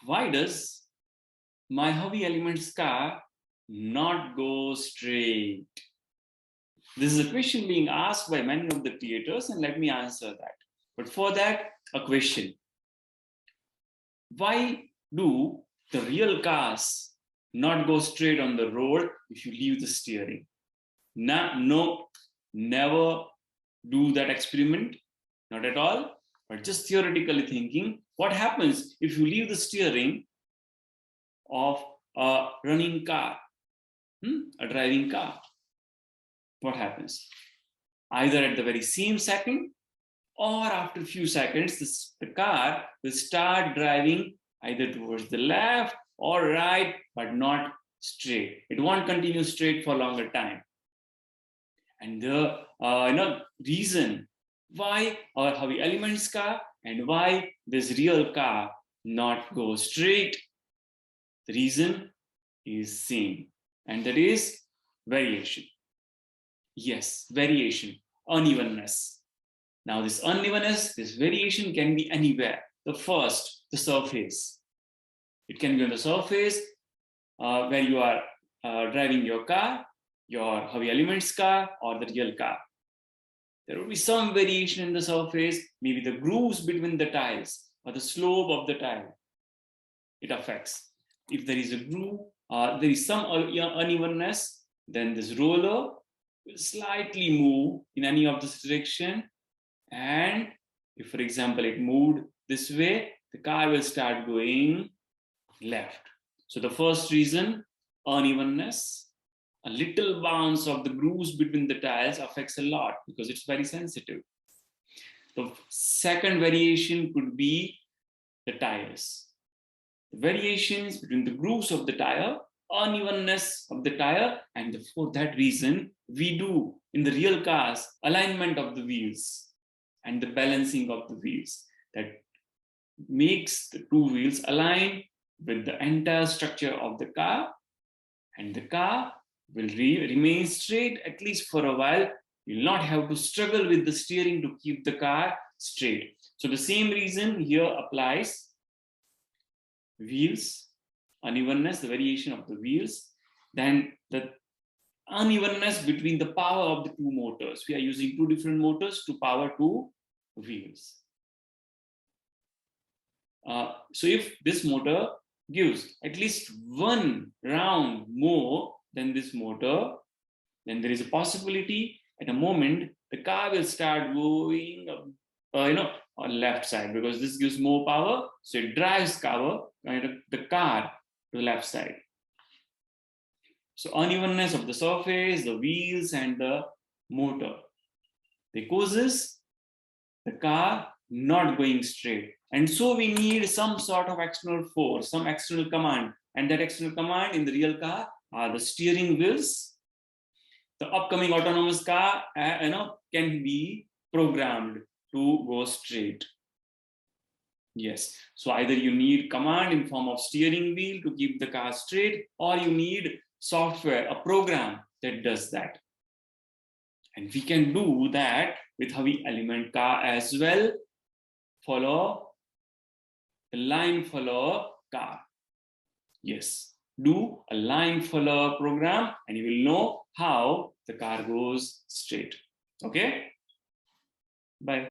why does my Havi Elements car not go straight? This is a question being asked by many of the creators, and let me answer that. But for that, a question. Why do the real cars not go straight on the road if you leave the steering? No, never do that experiment, not at all. But just theoretically thinking, what happens if you leave the steering of a running car, a driving car? What happens? Either at the very same second or after a few seconds, the car will start driving either towards the left or right, but not straight. It won't continue straight for a longer time. And the reason why our Havi Elements car and why this real car not go straight, the reason is same, and that is variation. Yes, variation, unevenness. Now this unevenness, this variation can be anywhere. The first, the surface. It can be on the surface where you are driving your car, your Havi Elements car, or the real car. There will be some variation in the surface, maybe the grooves between the tiles or the slope of the tile. It affects. If there is a groove, there is some unevenness, then this roller will slightly move in any of this direction. And if, for example, it moved this way, the car will start going left. So the first reason, unevenness. A little bounce of the grooves between the tiles affects a lot because it's very sensitive. The second variation could be the tires. The variations between the grooves of the tire, unevenness of the tire, and for that reason, we do in the real cars alignment of the wheels and the balancing of the wheels that makes the two wheels align with the entire structure of the car, and the car will remain straight at least for a while. You'll not have to struggle with the steering to keep the car straight. So the same reason here applies. Wheels, unevenness, the variation of the wheels, then the unevenness between the power of the two motors. We are using two different motors to power two wheels. So if this motor gives at least one round more than this motor, then there is a possibility at a moment the car will start going on left side because this gives more power, so it drives the car to the left side. So unevenness of the surface, the wheels, and the motor, they causes the car not going straight, and so we need some sort of external force, some external command, and that external command in the real car are the steering wheels. The upcoming autonomous car can be programmed to go straight. Yes, so either you need command in form of steering wheel to keep the car straight, or you need software, a program that does that. And we can do that with Havi Element car as well. Follow the line follower car. Yes, do a line follower program and you will know how the car goes straight. Okay, bye.